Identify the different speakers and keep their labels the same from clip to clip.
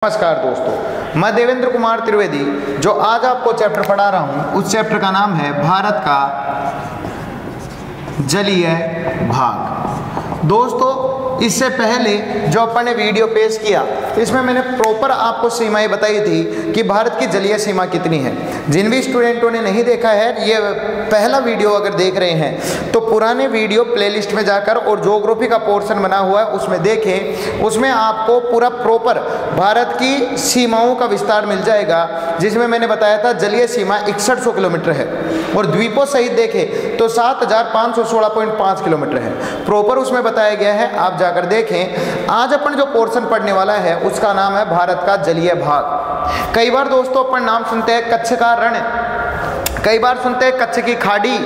Speaker 1: नमस्कार दोस्तों, मैं देवेंद्र कुमार त्रिवेदी जो आज आपको चैप्टर पढ़ा रहा हूं उस चैप्टर का नाम है भारत का जलीय भाग। दोस्तों, इससे पहले जो अपन ने वीडियो पेश किया इसमें मैंने प्रॉपर आपको सीमाएं बताई थी कि भारत की जलीय सीमा कितनी है। जिन भी स्टूडेंटों ने नहीं देखा है, ये पहला वीडियो अगर देख रहे हैं तो पुराने वीडियो प्लेलिस्ट में जाकर और ज्योग्राफी का पोर्शन बना हुआ है उसमें देखें। उसमें आपको पूरा प्रॉपर भारत की सीमाओं का विस्तार मिल जाएगा, जिसमें मैंने बताया था जलीय सीमा 6100 किलोमीटर है और द्वीपों सहित देखें तो 7516.5 किलोमीटर है। प्रॉपर उसमें बताया गया है, आप जाकर देखें। आज अपन जो पोर्शन पढ़ने वाला है उसका नाम है भारत का जलीय भाग। कई बार दोस्तों अपन नाम सुनते हैं कच्छ का रण, कई बार सुनते हैं कच्छ की खाड़ी,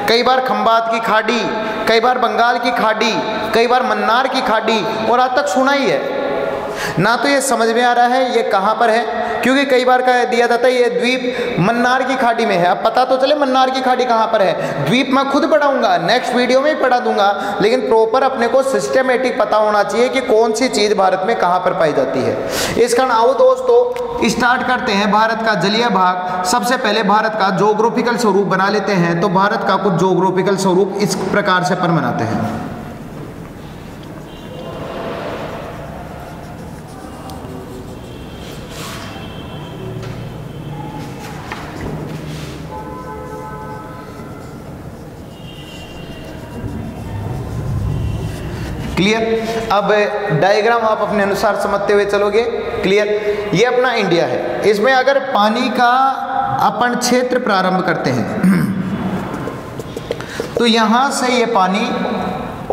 Speaker 1: कई बार खंबात की खाड़ी, कई बार बंगाल की खाड़ी, कई बार मन्नार की खाड़ी, और आज तक सुना ही है ना। तो ये समझ में आ रहा है ये कहाँ पर है, क्योंकि कई बार कह दिया जाता है ये द्वीप मन्नार की खाड़ी में है। अब पता तो चले मन्नार की खाड़ी कहाँ पर है। द्वीप मैं खुद पढ़ाऊंगा, नेक्स्ट वीडियो में ही पढ़ा दूंगा, लेकिन प्रॉपर अपने को सिस्टमेटिक पता होना चाहिए कि कौन सी चीज़ भारत में कहाँ पर पाई जाती है। इस कारण आओ दोस्तों स्टार्ट करते हैं भारत का जलीय भाग। सबसे पहले भारत का ज्योग्राफिकल स्वरूप बना लेते हैं। तो भारत का कुछ ज्योग्राफिकल स्वरूप इस प्रकार से अपन बनाते हैं। क्लियर। अब डायग्राम आप अपने अनुसार समझते हुए चलोगे। क्लियर। ये अपना इंडिया है। इसमें अगर पानी का अपन क्षेत्र प्रारंभ करते हैं तो यहां से ये पानी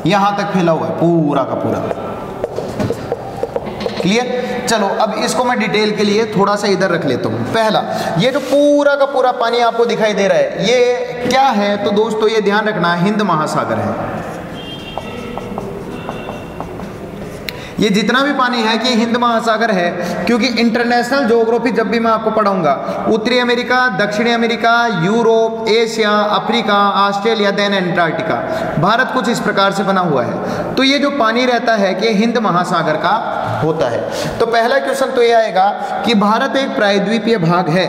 Speaker 1: यहां तक फैला हुआ है पूरा का पूरा। क्लियर। चलो अब इसको मैं डिटेल के लिए थोड़ा सा इधर रख लेता हूं। पहला, ये जो पूरा का पूरा पानी आपको दिखाई दे रहा है ये क्या है? तो दोस्तों ये ध्यान रखना, हिंद महासागर है। ये जितना भी पानी है कि हिंद महासागर है, क्योंकि इंटरनेशनल ज्योग्राफी जब भी मैं आपको पढ़ाऊंगा उत्तरी अमेरिका, दक्षिणी America, Europe, Asia, Africa, Australia, then Antarctica, Bharat कुछ इस प्रकार से बना हुआ है। तो ये जो पानी रहता है कि हिंद महासागर का होता है। तो पहला क्वेश्चन तो ये आएगा कि भारत एक प्रायद्वीपीय भाग है,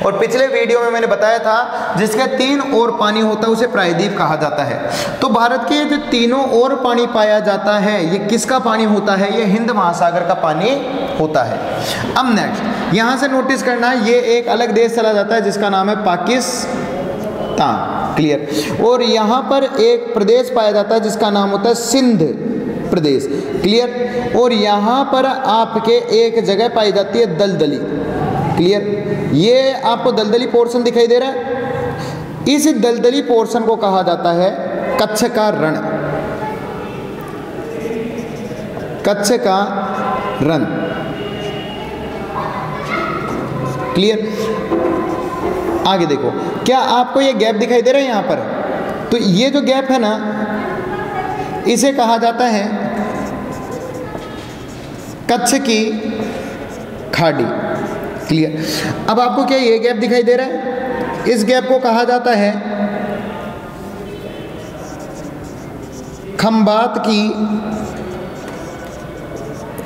Speaker 1: और पिछले वीडियो में मैंने बताया था जिसके तीन ओर पानी होता है उसे प्रायद्वीप कहा जाता है। तो भारत के जो तीनों ओर पानी पाया जाता है ये किसका पानी होता है? ये हिंद महासागर का पानी होता है। अब नेक्स्ट यहां से नोटिस करना, ये एक अलग देश चला जाता है जिसका नाम है पाकिस्तान। क्लियर। और यहां पर एक प्रदेश पाया जाता है जिसका नाम होता है सिंध प्रदेश। क्लियर। और यहां पर आपके एक जगह पाई जाती है दलदली। क्लियर। ये आपको दलदली पोर्शन दिखाई दे रहा है, इस दलदली पोर्शन को कहा जाता है कच्छ का रण। कच्छ का रण। क्लियर। आगे देखो, क्या आपको ये गैप दिखाई दे रहा है यहां पर? तो ये जो गैप है ना इसे कहा जाता है कच्छ की खाड़ी। क्लियर। अब आपको क्या ये गैप दिखाई दे रहा है? इस गैप को कहा जाता है खंबात की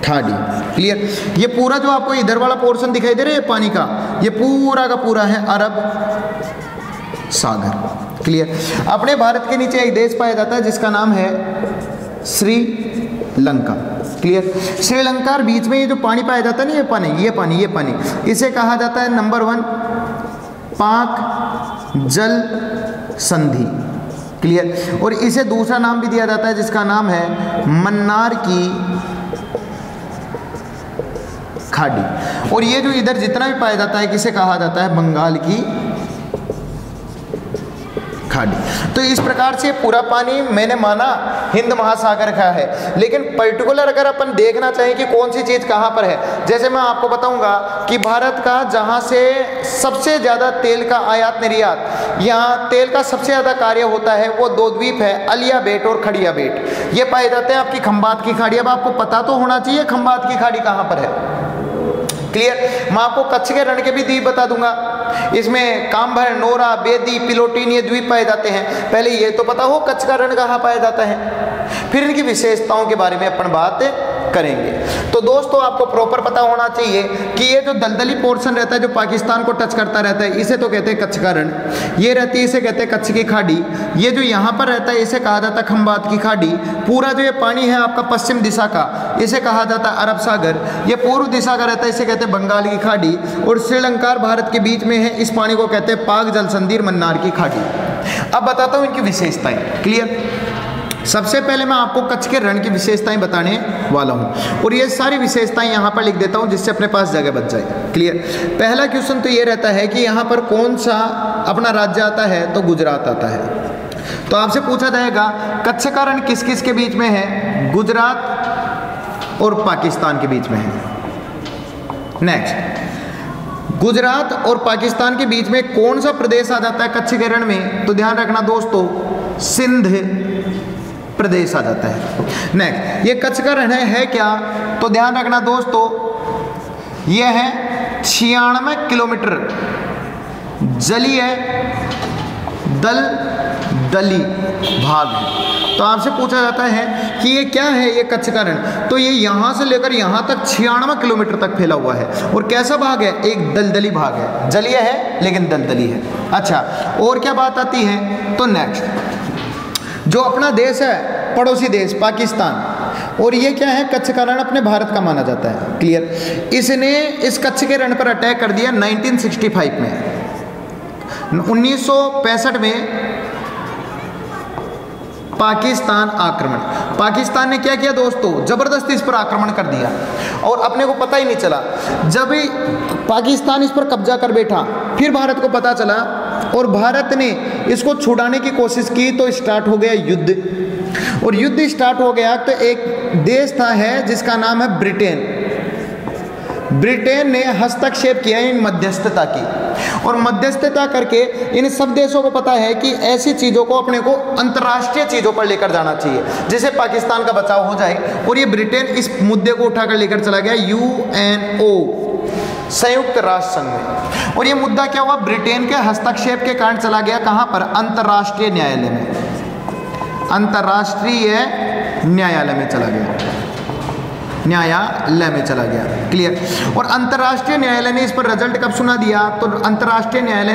Speaker 1: खाड़ी। क्लियर। ये पूरा जो आपको इधर वाला पोर्शन दिखाई दे रहा है पानी का, ये पूरा का पूरा है अरब सागर। क्लियर। अपने भारत के नीचे एक देश पाया जाता है जिसका नाम है श्रीलंका। क्लियर। श्रीलंका और बीच में ये जो पानी पाया जाता है ना, ये पानी इसे कहा जाता है नंबर 1 पाक जल संधि। क्लियर। और इसे दूसरा नाम भी दिया जाता है जिसका नाम है मन्नार की खाड़ी। और ये जो इधर जितना भी पाया जाता है किसे कहा जाता है? बंगाल की खाड़ी। तो इस प्रकार से पूरा पानी मैंने माना हिंद महासागर का है, लेकिन पर्टिकुलर अगर अपन देखना चाहें कि कौन सी चीज़ कहाँ पर है, जैसे मैं आपको बताऊंगा कि भारत का जहाँ से सबसे ज़्यादा तेल का आयात निर्यात, यहाँ तेल का सबसे ज़्यादा कार्य होता है वो दो द्वीप है, अलिया बेट और खड़िया बेट। ये पाए जाते हैं आपकी खंबात की खाड़ी। अब आपको पता तो होना चाहिए खंबात की खाड़ी कहाँ पर है। क्लियर। मैं आपको कच्छ के रण के भी द्वीप बता दूंगा। इसमें काम्भर, नोरा, बेदी, पिलोटीन ये द्वीप पाए जाते हैं। पहले ये तो पता हो कच्छ का रण कहाँ पाया जाता है, फिर इनकी विशेषताओं के बारे में अपन बात करेंगे। तो दोस्तों आपको प्रॉपर पता होना चाहिए कि ये जो दलदली पोर्शन रहता है जो पाकिस्तान को टच करता रहता है, इसे तो कहते हैं कच्छ का रण, ये रहती है इसे कहते हैं कच्छ की खाड़ी, ये जो यहाँ पर रहता है इसे कहा जाता है खंबात की खाड़ी, पूरा जो ये पानी है आपका पश्चिम दिशा का इसे कहा जाता है अरब सागर, ये पूर्व दिशा का रहता है इसे कहते हैं बंगाल की खाड़ी, और श्रीलंका और भारत के बीच में है, इस पानी को कहते हैं पाक जल संधि मन्नार की खाड़ी। अब बताता हूँ इनकी विशेषताएं। क्लियर? सबसे पहले मैं आपको कच्छ के रण की विशेषताएं बताने वाला हूं और ये सारी विशेषताएं यहां पर लिख देता हूं जिससे अपने पास जगह बच जाए। क्लियर? पहला क्वेश्चन तो ये रहता है कि यहां पर कौन सा अपना राज्य आता है, तो गुजरात आता है। तो आपसे पूछा जाएगा कच्छ का रण किस किस के बीच में है, गुजरात और पाकिस्तान के बीच में है। नेक्स्ट, गुजरात और पाकिस्तान के बीच में कौन सा प्रदेश आ जाता है कच्छ के रण में, तो ध्यान रखना दोस्तों, सिंध प्रदेश आ जाता है। नेक्स्ट, ये कच्छ का रण है क्या, तो ध्यान रखना दोस्तों, यह है 96 किलोमीटर जलीय दलदली भाग है। तो आपसे पूछा जाता है कि ये क्या है, ये कच्छ का रण, तो ये यहाँ से लेकर यहाँ तक 96 किलोमीटर तक फैला हुआ है। और कैसा भाग है, एक दलदली भाग है, जलीय है लेकिन दलदली है। अच्छा, और क्या बात आती है, तो नेक्स्ट, जो अपना देश है पड़ोसी देश पाकिस्तान, और ये क्या है, कच्छ का रण अपने भारत का माना जाता है। क्लियर? इसने इस कच्छ के रण पर अटैक कर दिया 1965 में। 1965 में पाकिस्तान आक्रमण, पाकिस्तान ने क्या किया दोस्तों, जबरदस्ती इस पर आक्रमण कर दिया और अपने को पता ही नहीं चला। जब पाकिस्तान इस पर कब्जा कर बैठा, फिर भारत को पता चला और भारत ने इसको छुड़ाने की कोशिश की, तो स्टार्ट हो गया युद्ध। और युद्ध स्टार्ट हो गया तो एक देश था है जिसका नाम है ब्रिटेन। ब्रिटेन ने हस्तक्षेप किया इन मध्यस्थता की, और मध्यस्थता करके इन सब देशों को पता है कि ऐसी चीज़ों को अपने को अंतर्राष्ट्रीय चीज़ों पर लेकर जाना चाहिए जिससे पाकिस्तान का बचाव हो जाए। और ये ब्रिटेन इस मुद्दे को उठाकर लेकर चला गया यूएनओ, संयुक्त राष्ट्र संघ में। और ये मुद्दा क्या हुआ, ब्रिटेन के हस्तक्षेप के कारण चला गया कहाँ पर, अंतर्राष्ट्रीय न्यायालय में, अंतर्राष्ट्रीय न्यायालय में चला गया, न्यायालय में चला गया। क्लियर? और अंतर्राष्ट्रीय न्यायालय ने इस पर रिजल्ट कब सुना दिया, तो अंतर्राष्ट्रीय न्यायालय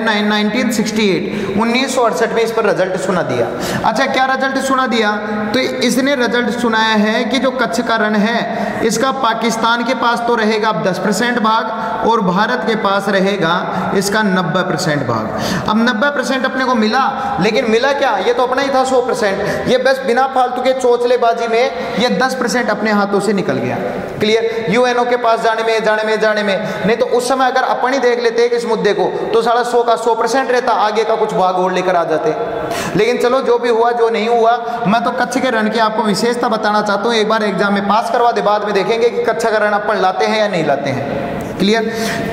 Speaker 1: 1968 में इस पर रिजल्ट सुना दिया। अच्छा, क्या रिजल्ट सुना दिया, तो इसने रिजल्ट सुनाया है कि जो कच्छ का रण है इसका पाकिस्तान के पास तो रहेगा अब 10% भाग और भारत के पास रहेगा इसका 90% भाग। अब 90% अपने को मिला, लेकिन मिला क्या, ये तो अपना ही था 100%, ये बस बिना फालतू के चोचलेबाजी में ये 10% अपने हाथों से निकल गया। क्लियर? यूएनओ के पास जाने में नहीं तो उस समय अगर अपन ही देख लेते इस मुद्दे को तो साढ़ा 100 का 100% रहता, आगे का कुछ भाग और लेकर आ जाते। लेकिन चलो, जो भी हुआ जो नहीं हुआ, मैं तो कच्छ के रण की आपको विशेषता बताना चाहता हूँ। एक बार एग्जाम में पास करवा दे, बाद में देखेंगे कि कच्छ का रण अपन लाते हैं या नहीं लाते हैं। क्लियर?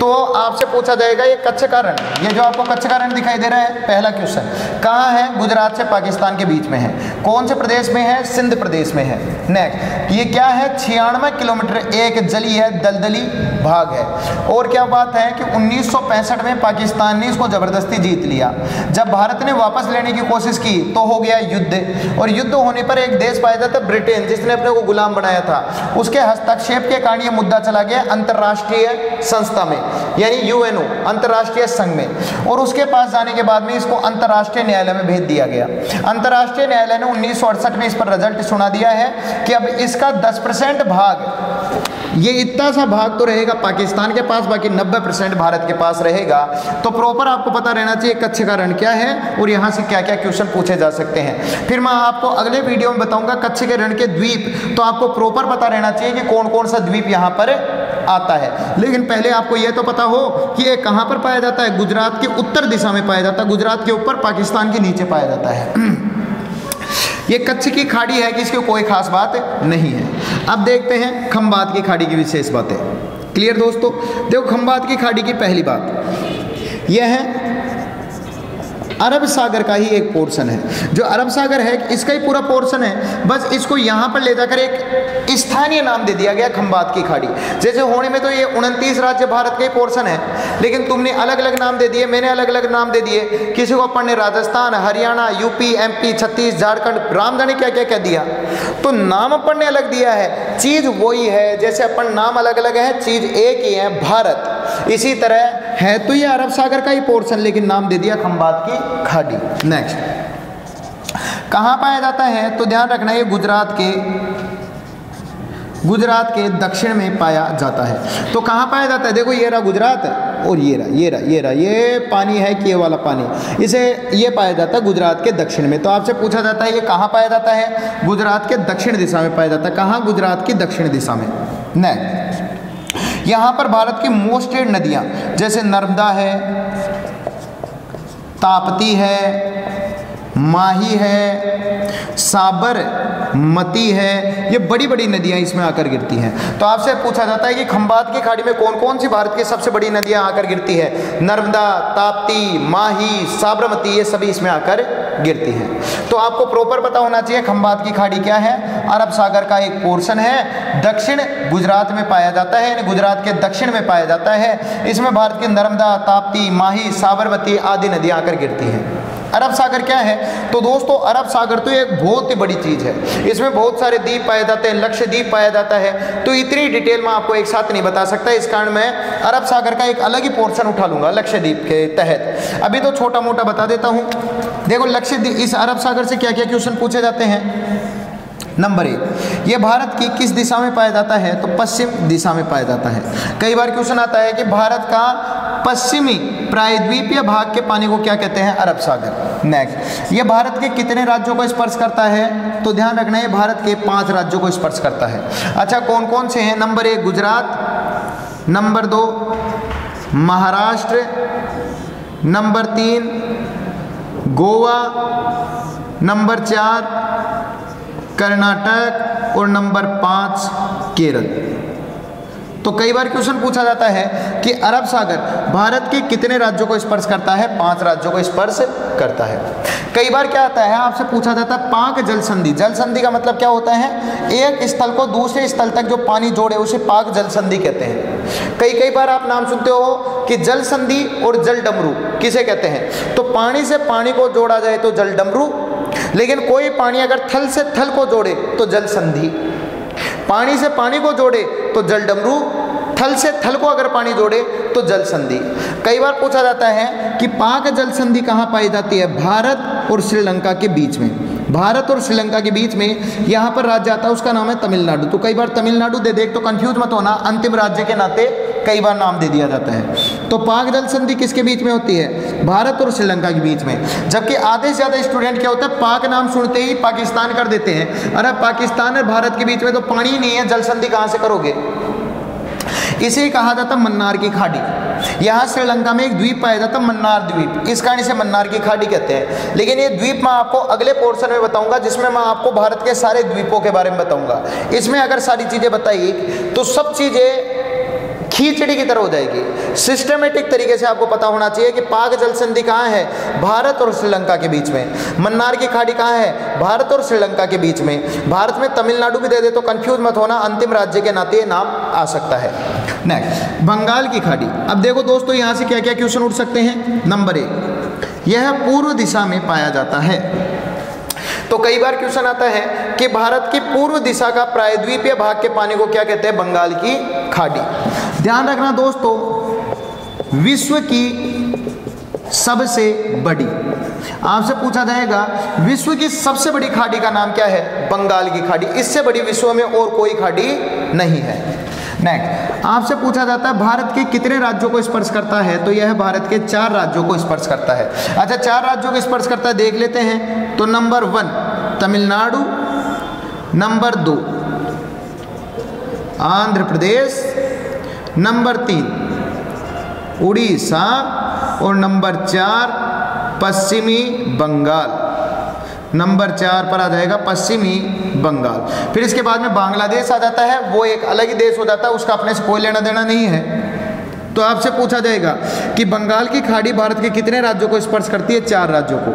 Speaker 1: तो आपसे पूछा जाएगा ये कच्छ का रण, ये जो आपको कच्छ का रण दिखाई दे रहा है, पहला क्वेश्चन, कहाँ है, गुजरात से पाकिस्तान के बीच में है, कौन से प्रदेश में है, सिंध प्रदेश में है। नेक्स्ट, ये क्या है, 96 किलोमीटर एक जलीय दलदली भाग है। और क्या बात है कि 1965 में पाकिस्तान ने इसको जबरदस्ती जीत लिया। जब भारत ने वापस लेने की कोशिश की तो हो गया युद्ध, और युद्ध होने पर एक देश पाया जाता है ब्रिटेन, जिसने अपने को गुलाम बनाया था, उसके हस्तक्षेप के कारण ये मुद्दा चला गया अंतर्राष्ट्रीय संस्था में, यानी यूएनओ, अंतर्राष्ट्रीय संघ में। और उसके पास जाने के बाद में इसको अंतर्राष्ट्रीय न्यायालय में भेज दिया गया। अंतर्राष्ट्रीय न्यायालय ने 1968 में इस पर रिजल्ट सुना दिया है कि अब इसका 10% भाग, ये इतना सा भाग तो रहेगा पाकिस्तान के पास, बाकी 90% भारत के पास रहेगा। तो प्रॉपर आपको पता रहना चाहिए कच्छ का रण क्या है और यहाँ से क्या क्या क्वेश्चन पूछे जा सकते हैं। फिर मैं आपको अगले वीडियो में बताऊंगा कच्छ के रण के द्वीप, तो आपको प्रॉपर पता रहना चाहिए कि कौन कौन सा द्वीप यहाँ पर आता है। लेकिन पहले आपको यह तो पता हो कि ये कहाँ पर पाया जाता है, गुजरात के उत्तर दिशा में पाया जाता है, गुजरात के ऊपर, पाकिस्तान के नीचे पाया जाता है। ये कच्छ की खाड़ी है कि इसकी कोई खास बात नहीं है। अब देखते हैं खंबात की खाड़ी की विशेष बातें। क्लियर दोस्तों? देखो, खंबात की खाड़ी की पहली बात यह है अरब सागर का ही एक पोर्शन है। जो अरब सागर है इसका ही पूरा पोर्शन है, बस इसको यहाँ पर ले जाकर एक स्थानीय नाम दे दिया गया खंबात की खाड़ी। जैसे होने में तो ये 29 राज्य भारत का ही पोर्शन है, लेकिन तुमने अलग अलग नाम दे दिए, मैंने अलग अलग नाम दे दिए। किसी को अपन ने राजस्थान, हरियाणा, यूपी, एमपी, छत्तीस, झारखंड, राम जाने क्या क्या कह दिया। तो नाम अपन ने अलग दिया है, चीज़ वही है। जैसे अपन नाम अलग अलग है, चीज़ एक ही है, भारत। इसी तरह है तो ये अरब सागर का ही पोर्शन, लेकिन नाम दे दिया खंबात की खाड़ी। नेक्स्ट, कहाँ पाया जाता है? तो ध्यान रखना ये गुजरात के दक्षिण में पाया जाता है। तो कहाँ पाया जाता है? देखो ये रहा गुजरात और ये पानी है कि ये वाला पानी, इसे ये पाया जाता है गुजरात के दक्षिण में। तो आपसे पूछा जाता है ये कहाँ पाया जाता है? गुजरात के दक्षिण दिशा में पाया जाता है। कहाँ? गुजरात की दक्षिण दिशा में। नेक्स्ट, यहाँ पर भारत की मोस्टेड नदियाँ जैसे नर्मदा है, ताप्ती है, माही है, साबरमती है, ये बड़ी बड़ी नदियाँ इसमें आकर गिरती हैं। तो आपसे पूछा जाता है कि खंबात की खाड़ी में कौन कौन सी भारत की सबसे बड़ी नदियाँ आकर गिरती है? नर्मदा, ताप्ती, माही, साबरमती, ये सभी इसमें आकर गिरती हैं। तो आपको प्रॉपर पता होना चाहिए खंबात की खाड़ी क्या है। अरब सागर का एक पोर्शन है, दक्षिण गुजरात में पाया जाता है, यानी गुजरात के दक्षिण में पाया जाता है। इसमें भारत की नर्मदा, ताप्ती, माही, साबरमती आदि नदियाँ आकर गिरती हैं। अरब सागर क्या है? तो दोस्तों अरब सागर तो एक बहुत ही बड़ी चीज़ है। इसमें बहुत सारे द्वीप पाए जाते हैं, लक्षद्वीप पाया जाता है। तो इतनी डिटेल में आपको एक साथ नहीं बता सकता, इस कारण मैं अरब सागर का एक अलग ही पोर्शन उठा लूँगा लक्षद्वीप के तहत। अभी तो छोटा मोटा बता देता हूँ। देखो लक्षद्वीप, इस अरब सागर से क्या क्या क्वेश्चन पूछे जाते हैं। नंबर 1, ये भारत की किस दिशा में पाया जाता है? तो पश्चिम दिशा में पाया जाता है। कई बार क्वेश्चन आता है कि भारत का पश्चिमी प्रायद्वीपीय भाग के पानी को क्या कहते हैं? अरब सागर। नेक्स्ट, ये भारत के कितने राज्यों को स्पर्श करता है? तो ध्यान रखना है भारत के 5 राज्यों को स्पर्श करता है। अच्छा, कौन कौन से हैं? Number 1 Gujarat, number 2 Maharashtra, number 3 Goa, number 4 Karnataka और नंबर 5 केरल। तो कई बार क्वेश्चन पूछा जाता है कि अरब सागर भारत के कितने राज्यों को स्पर्श करता है? 5 राज्यों को स्पर्श करता है। कई बार क्या आता है, आपसे पूछा जाता है पाक जल संधि। जल संधि का मतलब क्या होता है? एक स्थल को दूसरे स्थल तक जो पानी जोड़े उसे पाक जल संधि कहते हैं। कई बार आप नाम सुनते हो कि जल संधि और जल डमरू किसे कहते हैं? तो पानी से पानी को जोड़ा जाए तो जल डमरू, लेकिन कोई पानी अगर थल से थल को जोड़े तो जल संधि, पानी से पानी को जोड़े तो जल डमरू, थल से थल को अगर पानी जोड़े तो जल संधि। कई बार पूछा जाता है कि पाक जल संधि कहाँ पाई जाती है? भारत और श्रीलंका के बीच में। भारत और श्रीलंका के बीच में यहाँ पर राज्य आता है, उसका नाम है तमिलनाडु। तो कई बार तमिलनाडु दे दे तो कंफ्यूज मत होना, अंतिम राज्य के नाते कई बार नाम दे दिया जाता है। तो पाक जल संधि किसके बीच में होती है? भारत और श्रीलंका के बीच में। जबकि आधे से ज़्यादा स्टूडेंट क्या होता है, पाक नाम सुनते ही पाकिस्तान कर देते हैं। अरे पाकिस्तान और भारत के बीच में तो पानी ही नहीं है, जल संधि कहाँ से करोगे? इसे कहा जाता मन्नार की खाड़ी। यहाँ श्रीलंका में एक द्वीप पाया जाता मन्नार द्वीप, इस कारण इसे मन्नार की खाड़ी कहते हैं। लेकिन ये द्वीप मैं आपको अगले पोर्शन में बताऊंगा, जिसमें मैं आपको भारत के सारे द्वीपों के बारे में बताऊंगा। इसमें अगर सारी चीज़ें बताई तो सब चीज़ें खींचड़ी की तरह हो जाएगी। सिस्टमेटिक तरीके से आपको पता होना चाहिए कि पाक जल संधि कहाँ है? भारत और श्रीलंका के बीच में। मन्नार की खाड़ी कहाँ है? भारत और श्रीलंका के बीच में। भारत में तमिलनाडु भी दे दे तो कंफ्यूज मत होना, अंतिम राज्य के नाते नाम आ सकता है। नेक्स्ट, बंगाल की खाड़ी। अब देखो दोस्तों यहाँ से क्या क्या क्वेश्चन उठ सकते हैं। नंबर 1, यह पूर्व दिशा में पाया जाता है। तो कई बार क्वेश्चन आता है कि भारत की पूर्व दिशा का प्रायद्वीपीय भाग के पानी को क्या कहते हैं? बंगाल की खाड़ी। ध्यान रखना दोस्तों, विश्व की सबसे बड़ी, आपसे पूछा जाएगा विश्व की सबसे बड़ी खाड़ी का नाम क्या है? बंगाल की खाड़ी। इससे बड़ी विश्व में और कोई खाड़ी नहीं है। नेक्स्ट, आपसे पूछा जाता है भारत के कितने राज्यों को स्पर्श करता है? तो यह भारत के 4 राज्यों को स्पर्श करता है। अच्छा, 4 राज्यों को स्पर्श करता है, देख लेते हैं। तो number 1 Tamil Nadu, number 2 Andhra Pradesh, number 3 Orissa और नंबर 4 पश्चिमी बंगाल। नंबर 4 पर आ जाएगा पश्चिमी बंगाल। फिर इसके बाद में बांग्लादेश आ जाता है, वो एक अलग ही देश हो जाता है, उसका अपने से कोई लेना देना नहीं है। तो आपसे पूछा जाएगा कि बंगाल की खाड़ी भारत के कितने राज्यों को स्पर्श करती है? 4 राज्यों को,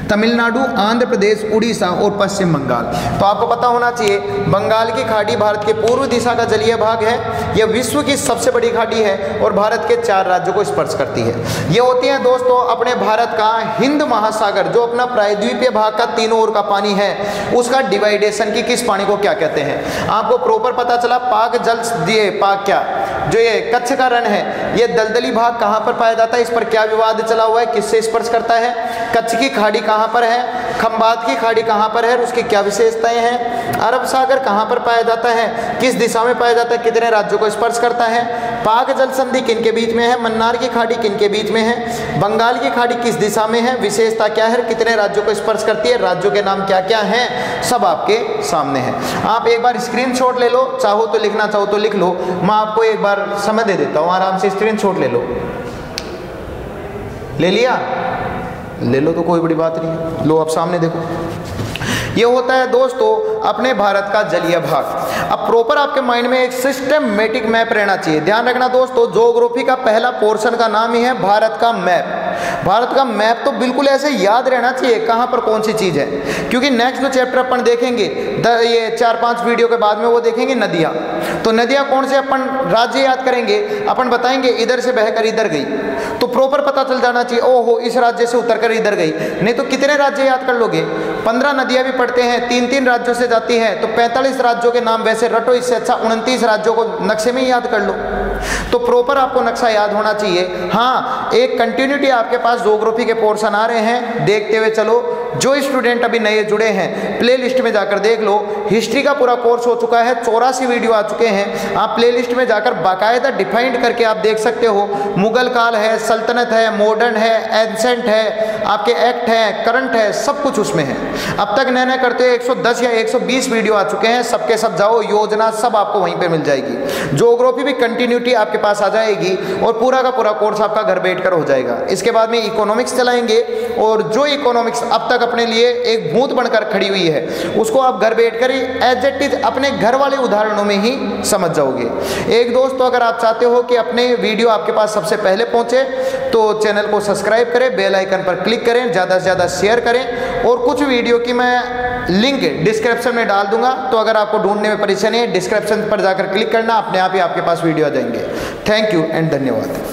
Speaker 1: तमिलनाडु, आंध्र प्रदेश, उड़ीसा और पश्चिम बंगाल। तो आपको पता होना चाहिए बंगाल की खाड़ी भारत के पूर्व दिशा का जलीय भाग है, यह विश्व की सबसे बड़ी खाड़ी है और भारत के 4 राज्यों को स्पर्श करती है। ये होती है दोस्तों अपने भारत का हिंद महासागर, जो अपना प्रायद्वीपीय भाग का तीनों ओर का पानी है, उसका डिवाइडेशन की किस पानी को क्या कहते हैं? आपको प्रॉपर पता चला पाक जल दिए, पाक क्या जो ये कच्छ का रण है, ये दलदली भाग कहाँ पर पाया जाता है? इस पर क्या विवाद चला हुआ है, किससे स्पर्श करता है? कच्छ की खाड़ी कहाँ पर है? खंबात की खाड़ी कहाँ पर है, उसकी क्या विशेषताएं हैं? अरब सागर कहाँ पर पाया जाता है, किस दिशा में पाया जाता है, कितने राज्यों को स्पर्श करता है? पाक जल संधि किन के बीच में है? मन्नार की खाड़ी किन के बीच में है? बंगाल की खाड़ी किस दिशा में है? विशेषता क्या है? कितने राज्यों को स्पर्श करती है? राज्यों के नाम क्या क्या हैं? सब आपके सामने है। आप एक बार स्क्रीनशॉट ले लो, चाहो तो लिखना चाहो तो लिख लो, मैं आपको एक बार समय दे देता हूँ, आराम से स्क्रीनशॉट ले लो। ले लिया? ले लो तो कोई बड़ी बात नहीं है। लो आप सामने देखो, ये होता है दोस्तों अपने भारत का जलीय भाग। अब प्रॉपर आपके माइंड में एक सिस्टमेटिक मैप रहना चाहिए। ध्यान रखना दोस्तों, ज्योग्राफी का पहला पोर्शन का नाम ही है भारत का मैप। भारत का मैप तो बिल्कुल ऐसे याद रहना चाहिए कहाँ पर कौन सी चीज़ है, क्योंकि नेक्स्ट जो चैप्टर अपन देखेंगे ये 4-5 वीडियो के बाद में वो देखेंगे नदियाँ। तो नदियाँ कौन से अपन राज्य याद करेंगे, अपन बताएंगे इधर से बहकर इधर गई, तो प्रॉपर पता चल जाना चाहिए ओहो इस राज्य से उतर कर इधर गई। नहीं तो कितने राज्य याद कर लोगे? 15 नदियाँ भी पढ़ते हैं, 3-3 राज्यों से जाती हैं, तो 45 राज्यों के नाम वैसे रटो, इससे अच्छा 29 राज्यों को नक्शे में ही याद कर लो। तो प्रॉपर आपको नक्शा याद होना चाहिए। हाँ, एक कंटिन्यूटी आपके पास ज्योग्राफी के पोर्शन आ रहे हैं, देखते हुए चलो। जो स्टूडेंट अभी नए जुड़े हैं प्लेलिस्ट में जाकर देख लो, हिस्ट्री का पूरा कोर्स हो चुका है, 84 वीडियो आ चुके हैं। आप प्लेलिस्ट में जाकर बाकायदा डिफाइंड करके आप देख सकते हो। मुगल काल है, सल्तनत है, मॉडर्न है, एंसेंट है, आपके एक्ट है, करंट है, सब कुछ उसमें है। अब तक नए करते 110 या 120 वीडियो आ चुके हैं, सबके सब जाओ, योजना सब आपको वहीं पे मिल जाएगी। ज्योग्राफी भी कंटिन्यूटी आपके पास आ जाएगी और पूरा का पूरा कोर्स आपका घर बैठकर हो जाएगा। इसके बाद में इकोनॉमिक्स चलाएंगे, और जो इकोनॉमिक्स अब तक अपने लिए एक भूत बनकर खड़ी हुई है, उसको आप घर बैठकर ही एज इट इज अपने घर वाले उदाहरणों में ही समझ जाओगे। एक दोस्तों, अगर आप चाहते हो कि अपने वीडियो आपके पास सबसे पहले पहुंचे, तो चैनल को सब्सक्राइब करें, बेल आइकन पर क्लिक करें, ज़्यादा से ज़्यादा शेयर करें, और कुछ वीडियो की मैं लिंक डिस्क्रिप्शन में डाल दूंगा, तो अगर आपको ढूंढने में परेशानी है डिस्क्रिप्शन पर जाकर क्लिक करना, अपने आप ही आपके पास वीडियो आ जाएंगे। थैंक यू एंड धन्यवाद।